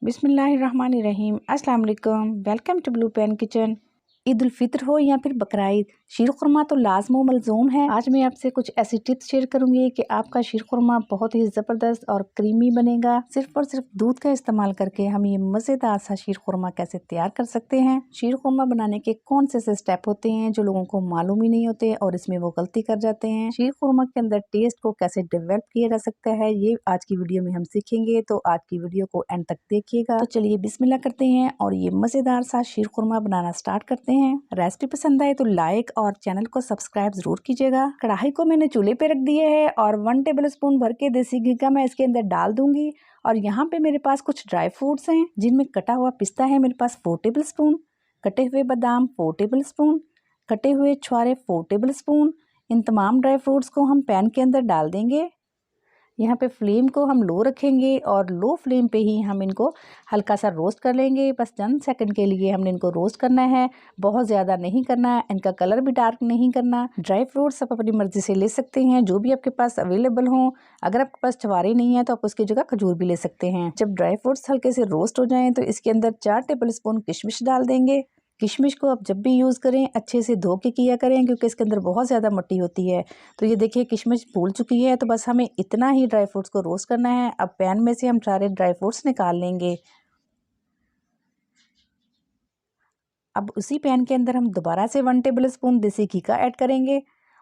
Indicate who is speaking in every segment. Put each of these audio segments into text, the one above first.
Speaker 1: बिस्मिल्लाहिर्रहमानिर्रहीम। अस्सलाम वालेकुम। Welcome to Blue Pen Kitchen. Eid ul Fitr हो या फिर बकरीद, शीर खुरमा तो लाज़िम व मलज़ूम है। आज मैं आपसे कुछ ऐसी टिप्स शेयर करूंगी कि आपका शीर खुरमा बहुत ही ज़बरदस्त और क्रीमी बनेगा। सिर्फ और सिर्फ दूध का इस्तेमाल करके हम ये मज़ेदार सा शीर खुरमा कैसे तैयार कर सकते हैं। शीर खुरमा बनाने के कौन से स्टेप होते हैं जो लोगों को मालूम ही नहीं होते और इसमें वो गलती कर जाते हैं। शीर खुरमा के अंदर टेस्ट को कैसे डेवलप किया जा सकता है, ये आज की वीडियो में हम सीखेंगे। तो आज की वीडियो को एंड तक देखिएगा। तो चलिए बिस्मिल्लाह करते हैं और ये मज़ेदार सा शीर खुरमा बनाना स्टार्ट करते हैं। रेसिपी पसंद आए तो लाइक और चैनल को सब्सक्राइब जरूर कीजिएगा। कढ़ाई को मैंने चूल्हे पे रख दिए है और 1 टेबल स्पून भर के देसी घी का मैं इसके अंदर डाल दूंगी। और यहाँ पे मेरे पास कुछ ड्राई फ्रूट्स हैं जिनमें कटा हुआ पिस्ता है मेरे पास 4 टेबल स्पून, कटे हुए बादाम 4 टेबल स्पून, कटे हुए छुहारे 4 टेबल स्पून। इन तमाम ड्राई फ्रूट्स को हम पैन के अंदर डाल देंगे। यहाँ पे फ्लेम को हम लो रखेंगे और लो फ्लेम पे ही हम इनको हल्का सा रोस्ट कर लेंगे। बस चंद सेकंड के लिए हमने इनको रोस्ट करना है, बहुत ज़्यादा नहीं करना है। इनका कलर भी डार्क नहीं करना। ड्राई फ्रूट्स आप अपनी मर्जी से ले सकते हैं, जो भी आपके पास अवेलेबल हों। अगर आपके पास छुहारे नहीं है तो आप उसकी जगह खजूर भी ले सकते हैं। जब ड्राई फ्रूट्स हल्के से रोस्ट हो जाएं तो इसके अंदर 4 टेबल स्पून किशमिश डाल देंगे। किशमिश को आप जब भी यूज़ करें अच्छे से धो के किया करें, क्योंकि इसके अंदर बहुत ज़्यादा मिट्टी होती है। तो ये देखिए किशमिश फूल चुकी है। तो बस हमें इतना ही ड्राई फ्रूट्स को रोस्ट करना है। अब पैन में से हम सारे ड्राई फ्रूट्स निकाल लेंगे। अब उसी पैन के अंदर हम दोबारा से 1 टेबल स्पून देसी घी का ऐड करेंगे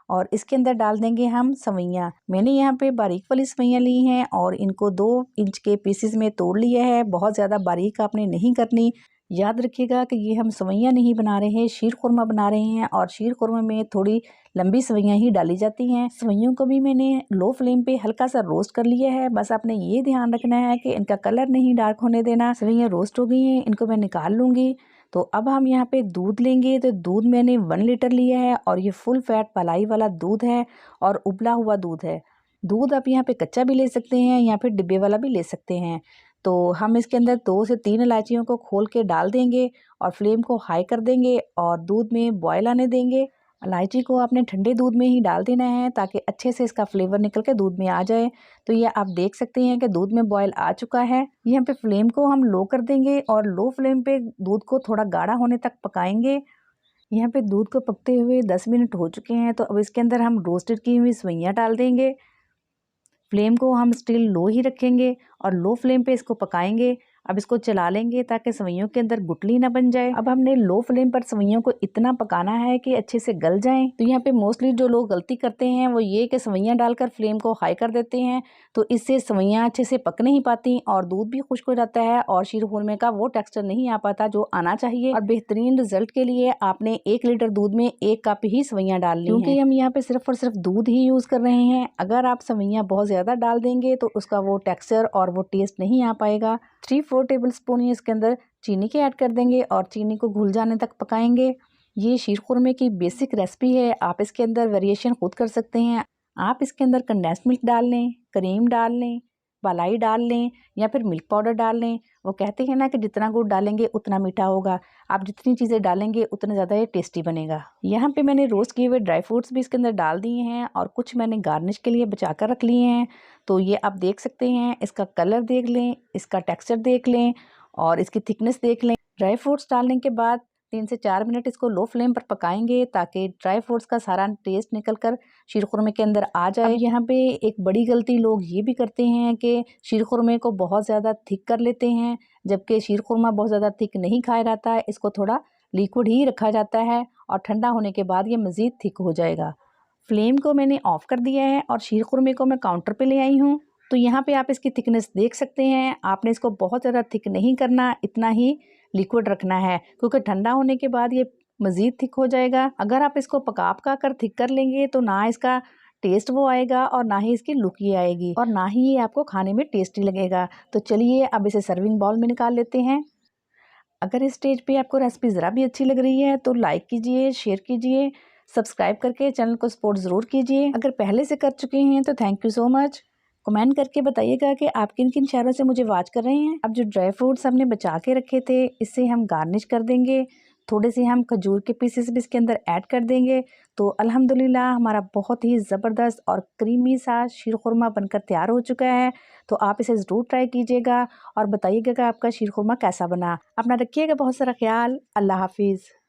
Speaker 1: और इसके अंदर डाल देंगे हम सवैयाँ। मैंने यहाँ पे बारीक वाली सवैयाँ ली हैं और इनको 2 इंच के पीसेस में तोड़ लिया है। बहुत ज़्यादा बारीक आपने नहीं करनी। याद रखिएगा कि ये हम सवैयाँ नहीं बना रहे हैं, शीर खुरमा बना रहे हैं और शीर खुरमा में थोड़ी लंबी सवैयाँ ही डाली जाती हैं। सवैयों को भी मैंने लो फ्लेम पे हल्का सा रोस्ट कर लिया है। बस आपने ये ध्यान रखना है कि इनका कलर नहीं डार्क होने देना। सवैयाँ रोस्ट हो गई हैं, इनको मैं निकाल लूँगी। तो अब हम यहाँ पे दूध लेंगे। तो दूध मैंने 1 लीटर लिया है और ये फुल फैट पलाई वाला दूध है और उबला हुआ दूध है। दूध आप यहाँ पे कच्चा भी ले सकते हैं या फिर डिब्बे वाला भी ले सकते हैं। तो हम इसके अंदर 2 से 3 इलायचियों को खोल के डाल देंगे और फ्लेम को हाई कर देंगे और दूध में बॉयल आने देंगे। इलायची को आपने ठंडे दूध में ही डाल देना है ताकि अच्छे से इसका फ्लेवर निकल के दूध में आ जाए। तो ये आप देख सकते हैं कि दूध में बॉयल आ चुका है। यहाँ पे फ्लेम को हम लो कर देंगे और लो फ्लेम पे दूध को थोड़ा गाढ़ा होने तक पकाएंगे। यहाँ पे दूध को पकते हुए 10 मिनट हो चुके हैं। तो अब इसके अंदर हम रोस्टेड की हुई सवैयाँ डाल देंगे। फ्लेम को हम स्टिल लो ही रखेंगे और लो फ्लेम पे इसको पकाएंगे। अब इसको चला लेंगे ताकि सवैयों के अंदर गुठली ना बन जाए। अब हमने लो फ्लेम पर सवैयों को इतना पकाना है कि अच्छे से गल जाएं। तो यहाँ पे मोस्टली जो लोग गलती करते हैं वो ये कि सवैयाँ डालकर फ्लेम को हाई कर देते हैं, तो इससे सवैयाँ अच्छे से पक नहीं पाती और दूध भी खुश्क हो जाता है और शीर खुरमे का वो टेक्सचर नहीं आ पाता जो आना चाहिए। और बेहतरीन रिजल्ट के लिए आपने 1 लीटर दूध में 1 कप ही सवैयाँ डालनी है, क्योंकि हम यहाँ पे सिर्फ और सिर्फ दूध ही यूज कर रहे हैं। अगर आप सवैयाँ बहुत ज्यादा डाल देंगे तो उसका वो टेक्सचर और वो टेस्ट नहीं आ पाएगा। 3-4 टेबल स्पून ही इसके अंदर चीनी के ऐड कर देंगे और चीनी को घुल जाने तक पकाएंगे। ये शीर खुरमे की बेसिक रेसिपी है, आप इसके अंदर वेरिएशन खुद कर सकते हैं। आप इसके अंदर कंडेंस मिल्क डाल लें, क्रीम डाल लें, मलाई डाल लें या फिर मिल्क पाउडर डाल लें। वो कहते हैं ना कि जितना गुड़ डालेंगे उतना मीठा होगा। आप जितनी चीज़ें डालेंगे उतना ज़्यादा ये टेस्टी बनेगा। यहाँ पे मैंने रोस्ट किए हुए ड्राई फ्रूट्स भी इसके अंदर डाल दिए हैं और कुछ मैंने गार्निश के लिए बचा कर रख लिए हैं। तो ये आप देख सकते हैं, इसका कलर देख लें, इसका टेक्सचर देख लें और इसकी थिकनेस देख लें। ड्राई फ्रूट्स डालने के बाद 3 से 4 मिनट इसको लो फ्लेम पर पकाएंगे ताकि ड्राई फ्रूट्स का सारा टेस्ट निकल कर शीर खुरमे के अंदर आ जाए। अब यहाँ पे एक बड़ी गलती लोग ये भी करते हैं कि शीर खुरमे को बहुत ज़्यादा थिक कर लेते हैं, जबकि शीर खुरमा बहुत ज़्यादा थिक नहीं खाया जाता है। इसको थोड़ा लिक्विड ही रखा जाता है और ठंडा होने के बाद ये मज़ीद थिक हो जाएगा। फ्लेम को मैंने ऑफ कर दिया है और शीर खुरमे को मैं काउंटर पे ले आई हूँ। तो यहाँ पे आप इसकी थिकनेस देख सकते हैं। आपने इसको बहुत ज़्यादा थिक नहीं करना, इतना ही लिक्विड रखना है, क्योंकि ठंडा होने के बाद ये मज़ीद थिक हो जाएगा। अगर आप इसको पका कर थिक कर लेंगे तो ना इसका टेस्ट वो आएगा और ना ही इसकी लुक ये आएगी और ना ही ये आपको खाने में टेस्टी लगेगा। तो चलिए अब इसे सर्विंग बाउल में निकाल लेते हैं। अगर इस स्टेज पे आपको रेसिपी ज़रा भी अच्छी लग रही है तो लाइक कीजिए, शेयर कीजिए, सब्सक्राइब करके चैनल को सपोर्ट ज़रूर कीजिए। अगर पहले से कर चुके हैं तो thank you so much. Comment करके बताइएगा कि आप किन किन शहरों से मुझे वॉच कर रहे हैं। अब जो ड्राई फ्रूट्स हमने बचा के रखे थे इससे हम गार्निश कर देंगे। थोड़े से हम खजूर के पीसेस भी इसके अंदर ऐड कर देंगे। तो अल्हम्दुलिल्लाह हमारा बहुत ही ज़बरदस्त और क्रीमी सा शीर खुरमा बनकर तैयार हो चुका है। तो आप इसे ज़रूर ट्राई कीजिएगा और बताइएगा कि आपका शीर खुरमा कैसा बना। अपना रखिएगा बहुत सारा ख्याल। अल्लाह हाफिज़।